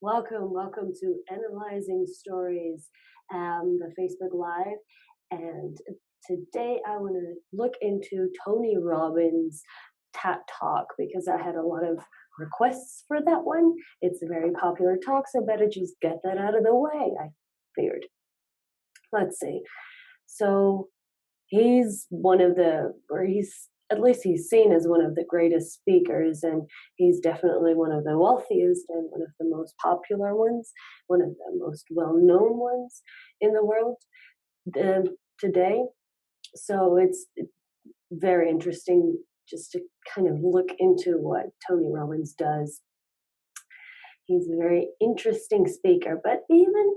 Welcome to Analyzing Stories, the Facebook Live. And today I want to look into Tony Robbins' TED Talk because I had a lot of requests for that one. It's a very popular talk, so better just get that out of the way, I figured. Let's see. So he's at least he's seen as one of the greatest speakers, and he's definitely one of the wealthiest and one of the most popular ones, one of the most well-known ones in the world today. So it's very interesting just to kind of look into what Tony Robbins does. He's a very interesting speaker, but even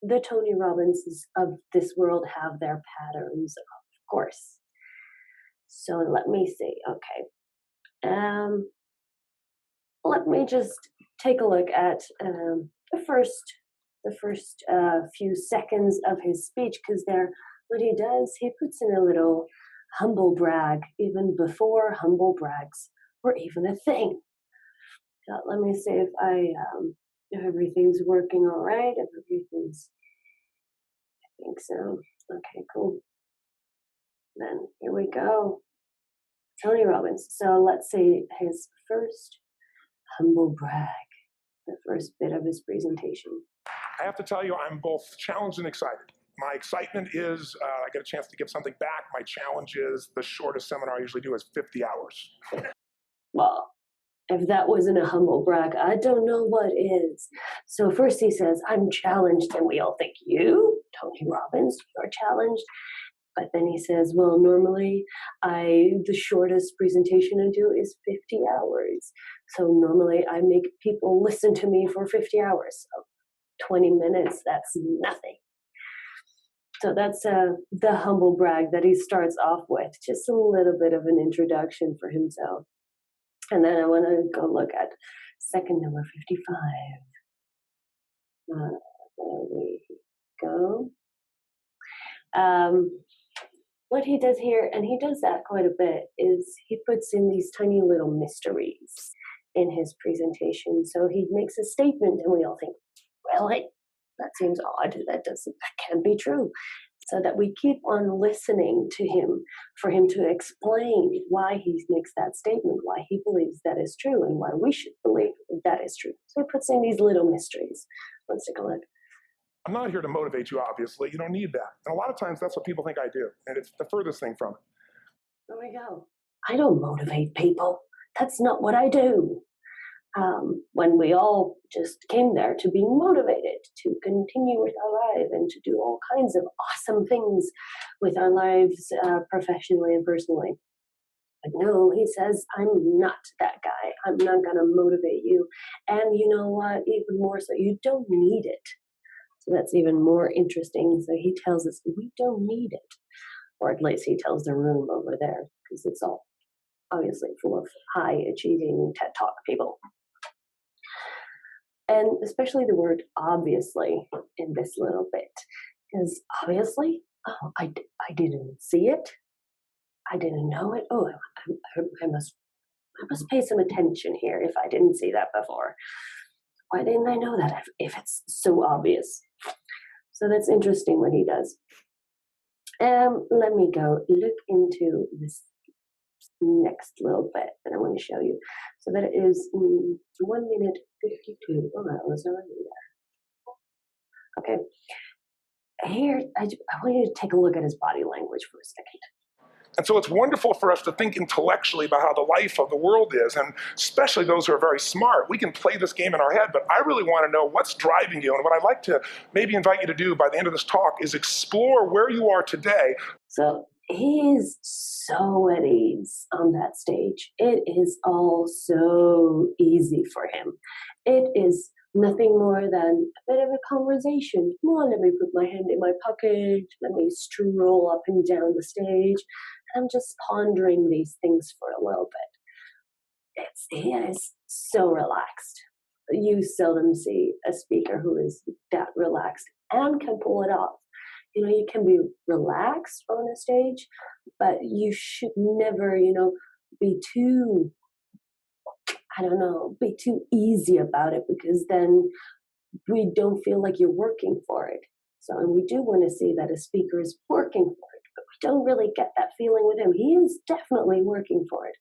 the Tony Robbinses of this world have their patterns, of course. So let me see. Okay. Let me just take a look at the first few seconds of his speech, because what he does, he puts in a little humble brag even before humble brags were even a thing. Let me see if if everything's working all right. I think so. Okay, cool. Then here we go. Tony Robbins. So let's see his first humble brag, the first bit of his presentation. I have to tell you, I'm both challenged and excited. My excitement is I get a chance to give something back. My challenge is the shortest seminar I usually do is 50 hours. Well, if that wasn't a humble brag, I don't know what is. So first he says, I'm challenged, and we all think, you, Tony Robbins, you're challenged. But then he says, well, normally the shortest presentation I do is 50 hours. So normally I make people listen to me for 50 hours. So 20 minutes, that's nothing. So that's the humble brag that he starts off with, just a little bit of an introduction for himself. And then I want to go look at second number 55. There we go. What he does here, and he does that quite a bit, is he puts in these tiny little mysteries in his presentation. So he makes a statement, and we all think, well, that seems odd. That can't be true. So that we keep on listening to him for him to explain why he makes that statement, why he believes that is true, and why we should believe that is true. So he puts in these little mysteries. Let's take a look. I'm not here to motivate you, obviously. You don't need that. And a lot of times that's what people think I do. And it's the furthest thing from it. There we go. I don't motivate people. That's not what I do. When we all just came there to be motivated, to continue with our life and to do all kinds of awesome things with our lives, professionally and personally. But no, he says, I'm not that guy. I'm not going to motivate you. And you know what? Even more so, you don't need it. So that's even more interesting. So he tells us we don't need it. Or at least he tells the room over there, because it's all obviously full of high achieving TED Talk people. And especially the word obviously in this little bit. Because obviously, I didn't see it. I didn't know it. Oh, I must pay some attention here if I didn't see that before. Why didn't I know that if it's so obvious? So that's interesting what he does. Let me go look into this next little bit that I want to show you. So that is 1 minute 52. Oh, that was already there. Okay. Here, I want you to take a look at his body language for a second. And so it's wonderful for us to think intellectually about how the life of the world is, and especially those who are very smart. We can play this game in our head, but I really want to know what's driving you. And what I'd like to maybe invite you to do by the end of this talk is explore where you are today. So he is so at ease on that stage. It is all so easy for him. It is nothing more than a bit of a conversation. Come on, let me put my hand in my pocket. Let me stroll up and down the stage. I'm just pondering these things for a little bit. He is so relaxed. You seldom see a speaker who is that relaxed and can pull it off. You can be relaxed on a stage, but you should never, be too I don't know, be too easy about it, because then we don't feel like you're working for it. So, and we do want to see that a speaker is working for it, but we don't really get that feeling with him. He is definitely working for it,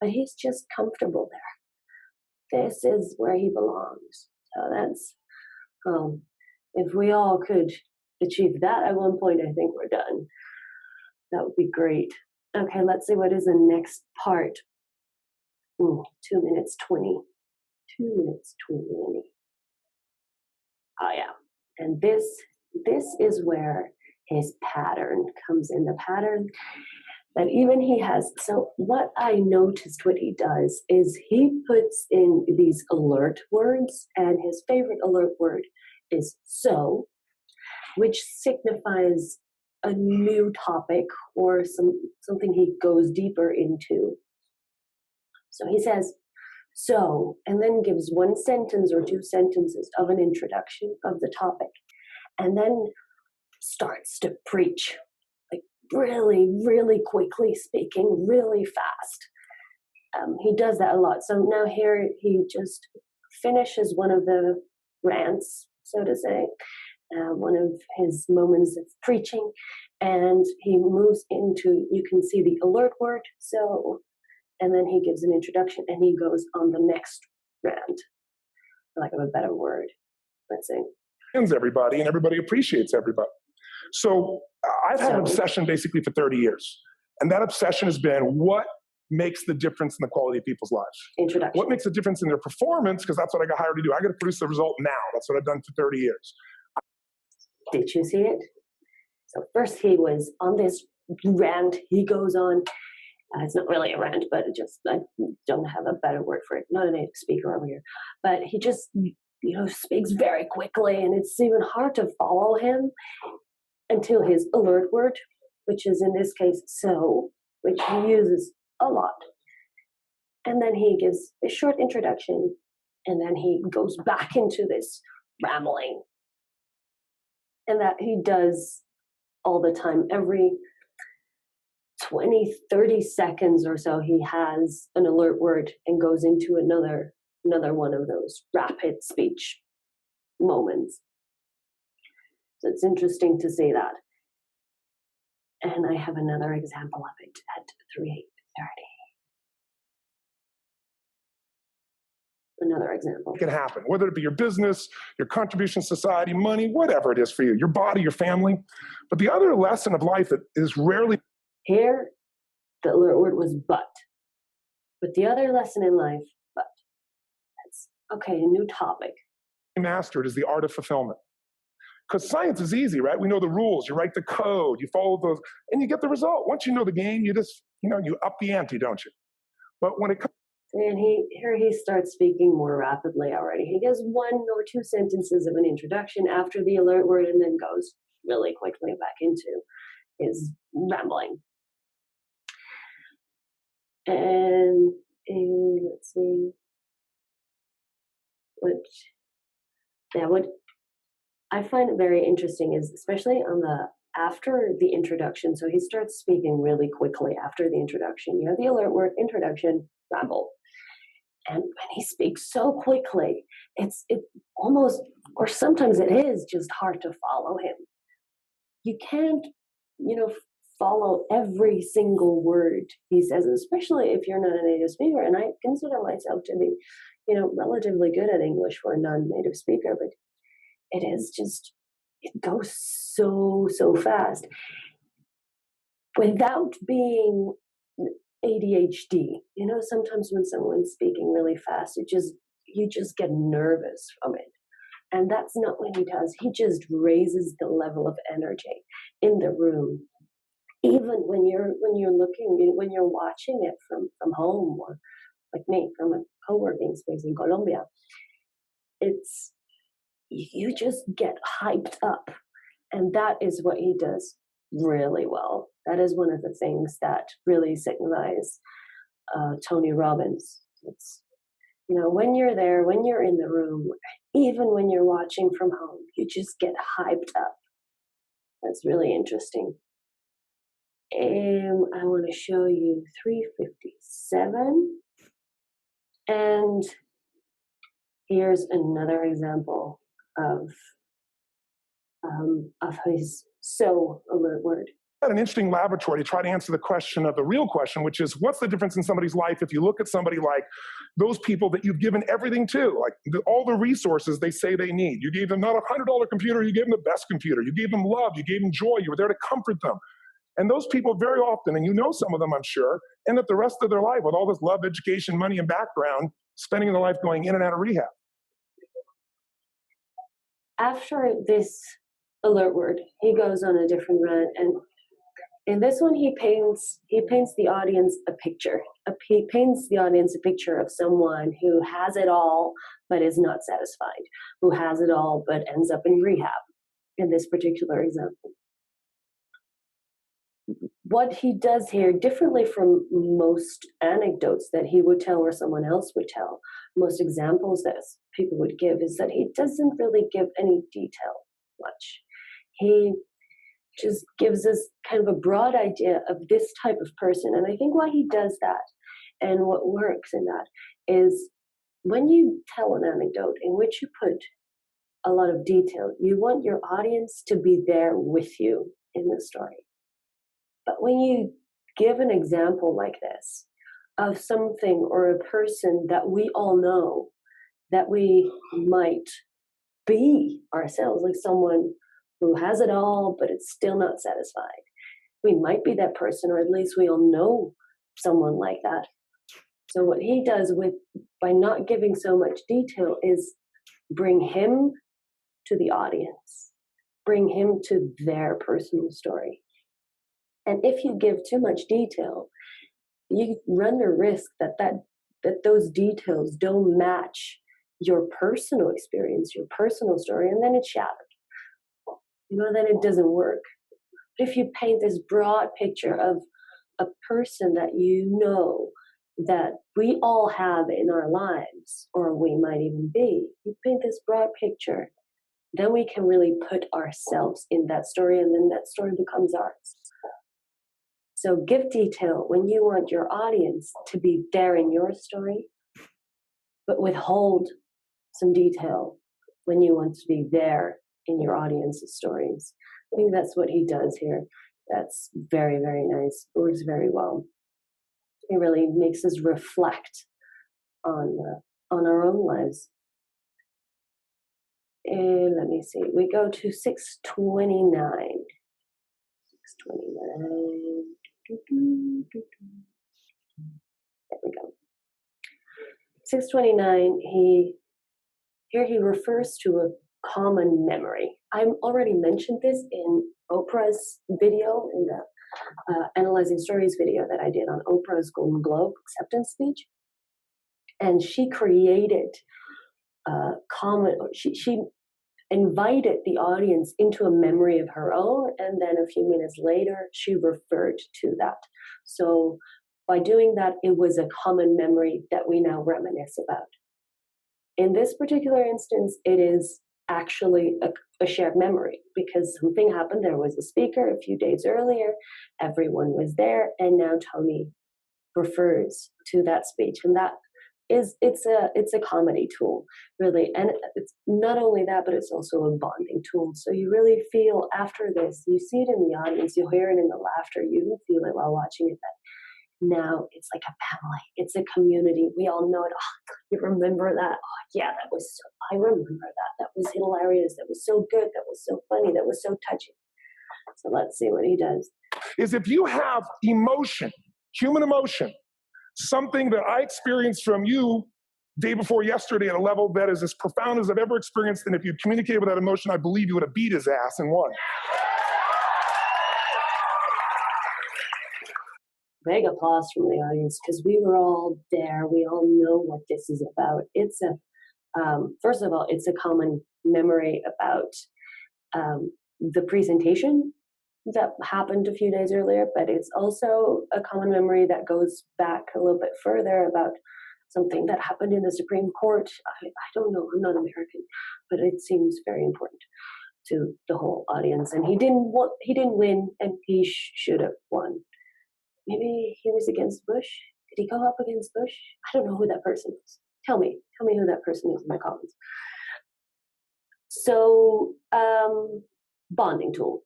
but he's just comfortable there. This is where he belongs. So that's, if we all could achieve that at one point, I think we're done. That would be great. Okay, let's see what is the next part. 2 minutes 20. 2 minutes 20. Oh yeah, and this is where his pattern comes in. The pattern that even he has. So what I noticed what he does is he puts in these alert words, and his favorite alert word is so, which signifies a new topic or something he goes deeper into. So he says, so, and then gives one sentence or two sentences of an introduction of the topic, and then starts to preach, like really, really quickly speaking, really fast. He does that a lot. So now here he just finishes one of the rants, so to say, one of his moments of preaching, and he moves into, you can see the alert word, so, and then he gives an introduction, and he goes on the next rant, for lack of a better word, let's say. Everybody, and everybody appreciates everybody. So I've had an obsession basically for 30 years. And that obsession has been what makes the difference in the quality of people's lives? Introduction. What makes the difference in their performance? Because that's what I got hired to do. I got to produce the result now. That's what I've done for 30 years. Did you see it? So first he was on this rant. He goes on. It's not really a rant, but I don't have a better word for it. Not a native speaker over here. But he just, speaks very quickly, and it's even hard to follow him until his alert word, which is in this case so, which he uses a lot. And then he gives a short introduction, and then he goes back into this rambling. And that he does all the time. Every 20, 30 seconds or so, he has an alert word and goes into another one of those rapid speech moments. So it's interesting to see that. And I have another example of it at 3:30. Another example. It can happen, whether it be your business, your contribution to society, money, whatever it is for you, your body, your family. But the other lesson of life that is rarely... Here, the alert word was but. But the other lesson in life, but. That's, okay, a new topic. ...mastered is the art of fulfillment. Because science is easy, right? We know the rules. You write the code, you follow those, and you get the result. Once you know the game, you just, you up the ante, don't you? But when it comes... And here he starts speaking more rapidly already. He does 1 or 2 sentences of an introduction after the alert word, and then goes really quickly back into his rambling. And let's see, what I find very interesting is, especially on after the introduction, so he starts speaking really quickly after the introduction. You have the alert word, introduction, ramble. And when he speaks so quickly, it almost, or sometimes it is just hard to follow him. You can't, follow every single word he says, especially if you're not a native speaker. And I consider myself to be, relatively good at English for a non-native speaker, but it is just, it goes so fast without being ADHD. Sometimes when someone's speaking really fast, you just get nervous from it. And that's not what he does. He just raises the level of energy in the room. Even when you're watching it from home, or like me, from a co-working space in Colombia, you just get hyped up. And that is what he does really well. That is one of the things that really signifies Tony Robbins. It's, when you're there, when you're in the room, even when you're watching from home, you just get hyped up. That's really interesting. And I want to show you 357. And here's another example of his so alert word. An interesting laboratory to try to answer the question of the real question, which is what's the difference in somebody's life if you look at somebody like those people that you've given everything to, like all the resources they say they need. You gave them not $100 computer, you gave them the best computer. You gave them love, you gave them joy, you were there to comfort them. And those people very often, and you know some of them I'm sure, end up the rest of their life with all this love, education, money, and background, spending their life going in and out of rehab. After this alert word, he goes on a different rant, and in this one, he paints the audience a picture. He paints the audience a picture of someone who has it all but is not satisfied, who has it all but ends up in rehab. In this particular example, what he does here, differently from most anecdotes that he would tell or someone else would tell, most examples that people would give, is that he doesn't really give any detail much. He just gives us kind of a broad idea of this type of person. And I think why he does that and what works in that is when you tell an anecdote in which you put a lot of detail, you want your audience to be there with you in the story. But when you give an example like this of something or a person that we all know, that we might be ourselves, like someone who has it all, but it's still not satisfied. We might be that person, or at least we all know someone like that. So what he does by not giving so much detail is bring him to the audience, bring him to their personal story. And if you give too much detail, you run the risk that those details don't match your personal experience, your personal story, and then it's shattered. Then it doesn't work. But if you paint this broad picture of a person that you know that we all have in our lives, or we might even be, you paint this broad picture, then we can really put ourselves in that story, and then that story becomes ours. So give detail when you want your audience to be there in your story, but withhold some detail when you want to be there in your audience's stories. I think that's what he does here. That's very, very nice. It works very well. It really makes us reflect on our own lives. And let me see. We go to 629. 629. There we go. 629. Here he refers to a common memory. I already mentioned this in Oprah's video, in the Analyzing Stories video that I did on Oprah's Golden Globe acceptance speech. And she created she invited the audience into a memory of her own, and then a few minutes later, she referred to that. So by doing that, it was a common memory that we now reminisce about. In this particular instance, it is actually a shared memory because something happened. There was a speaker a few days earlier, everyone was there, and now Tony refers to that speech. And that it's a comedy tool, really. And it's not only that, but it's also a bonding tool. So you really feel after this, you see it in the audience, you hear it in the laughter, you feel it while watching it, that now it's like a family, it's a community. We all know it. Oh, you remember that? Oh, yeah, I remember that. That was hilarious. That was so good. That was so funny. That was so touching. So let's see what he does. Is if you have emotion, human emotion, something that I experienced from you day before yesterday at a level that is as profound as I've ever experienced, and if you communicated with that emotion, I believe you would have beat his ass and won. Big applause from the audience because we were all there. We all know what this is about. It's first of all, it's a common memory about the presentation that happened a few days earlier, but it's also a common memory that goes back a little bit further about something that happened in the Supreme Court. I don't know, I'm not American, but it seems very important to the whole audience. And he didn't win, and he should have won. Maybe he was against Bush. Did Did he go up against Bush? I don't know who that person is. Tell me who that person is in my comments. So, bonding tool.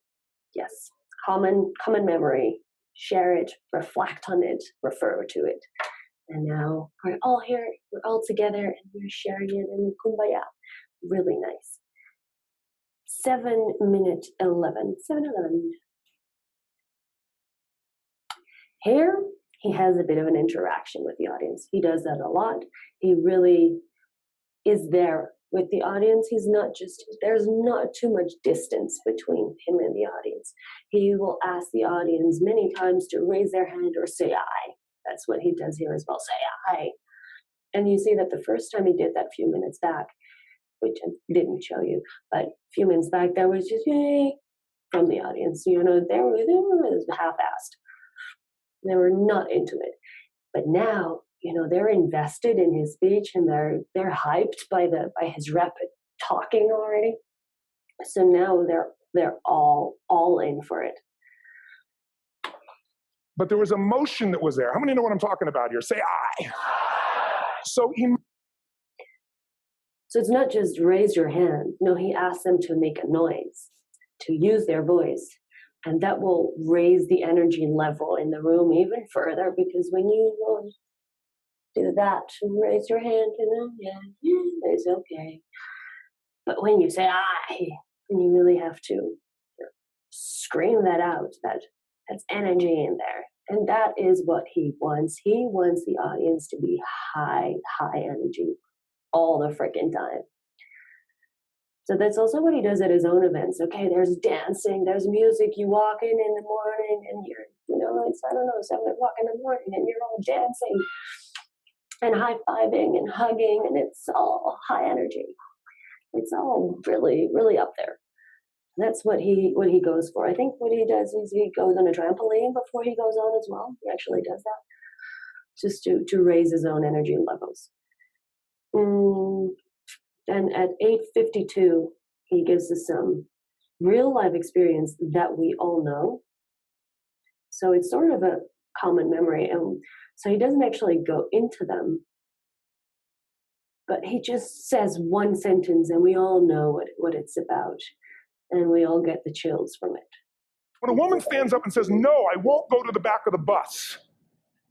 Yes. Common memory. Share it, reflect on it, refer to it. And now we're all here, we're all together, and we're sharing it in kumbaya. Really nice. 7:11. Here, he has a bit of an interaction with the audience. He does that a lot. He really is there with the audience. There's not too much distance between him and the audience. He will ask the audience many times to raise their hand or say "I." That's what he does here as well, say "I." And you see that the first time he did that a few minutes back, which I didn't show you, but a few minutes back, there was just yay from the audience. They were half-assed. They were not into it. But now, they're invested in his speech, and they're hyped by his rapid talking already. So now they're all in for it. But there was emotion that was there. How many know what I'm talking about here? Say "I." So it's not just raise your hand. No, he asks them to make a noise, to use their voice. And that will raise the energy level in the room even further, because when you do that, raise your hand, yeah, it's okay. But when you say "I," then you really have to scream that out. That's energy in there. And that is what he wants. He wants the audience to be high energy all the freaking time. So that's also what he does at his own events. Okay, there's dancing, there's music. You walk in the morning and you're, it's, 7 o'clock in the morning, and you're all dancing and high-fiving and hugging, and it's all high energy. It's all really, really up there. That's what he goes for. I think what he does is he goes on a trampoline before he goes on as well. He actually does that just to raise his own energy levels. And at 8:52, he gives us some real life experience that we all know. So it's sort of a common memory. And so he doesn't actually go into them, but he just says one sentence and we all know what it's about. And we all get the chills from it. When a woman stands up and says, "No, I won't go to the back of the bus,"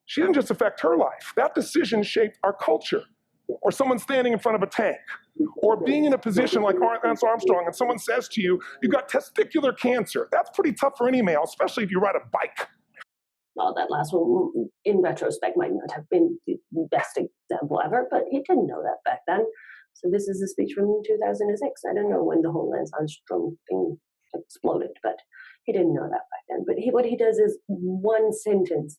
she didn't just affect her life. That decision shaped our culture. Or someone standing in front of a tank. Or being in a position like Lance Armstrong, and someone says to you, "You've got testicular cancer." That's pretty tough for any male, especially if you ride a bike. Well, that last one, in retrospect, might not have been the best example ever, but he didn't know that back then. So this is a speech from 2006. I don't know when the whole Lance Armstrong thing exploded, but he didn't know that back then. But what he does is one sentence.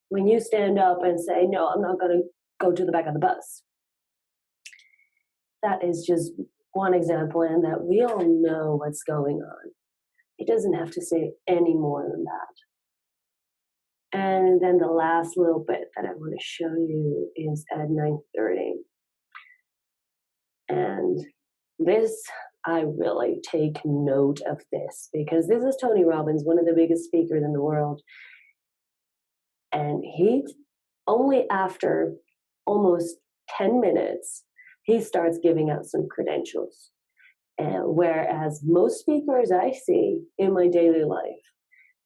When you stand up and say, "No, I'm not going to go to the back of the bus," that is just one example, and that we all know what's going on. He doesn't have to say any more than that. And then the last little bit that I want to show you is at 9:30. And this, I really take note of this, because this is Tony Robbins, one of the biggest speakers in the world. And he, only after almost 10 minutes, he starts giving out some credentials. Whereas most speakers I see in my daily life,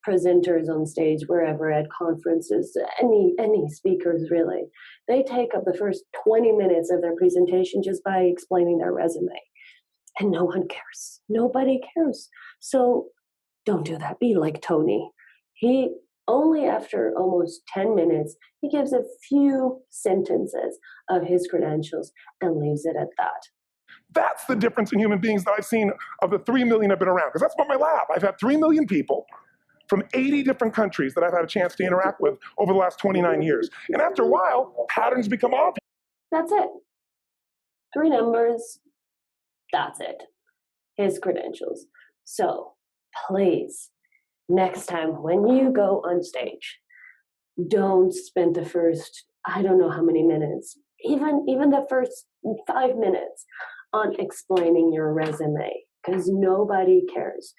presenters on stage, wherever, at conferences, any speakers really, they take up the first 20 minutes of their presentation just by explaining their resume. And no one cares. Nobody cares. So don't do that. Be like Tony. He only after almost 10 minutes, he gives a few sentences of his credentials and leaves it at that. That's the difference in human beings that I've seen of the 3 million I've been around. Because that's what my lab. I've had 3 million people from 80 different countries that I've had a chance to interact with over the last 29 years. And after a while, patterns become obvious. That's it. 3 numbers. That's it. His credentials. So please, next time when you go on stage, don't spend the first, I don't know how many minutes, even the first 5 minutes on explaining your resume, because nobody cares.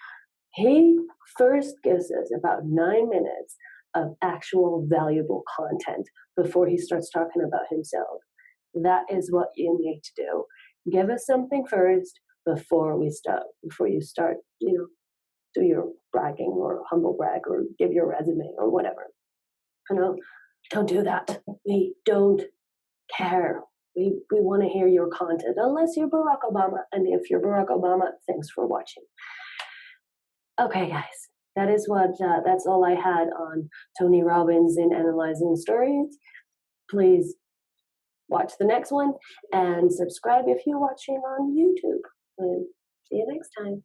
He first gives us about 9 minutes of actual valuable content before he starts talking about himself. That is what you need to do. Give us something first before you start, do your bragging or humble brag or give your resume or whatever. Don't do that. We don't care. We want to hear your content, unless you're Barack Obama. And if you're Barack Obama, thanks for watching. Okay, guys, that's all I had on Tony Robbins in Analyzing Stories. Please watch the next one and subscribe if you're watching on YouTube. And see you next time.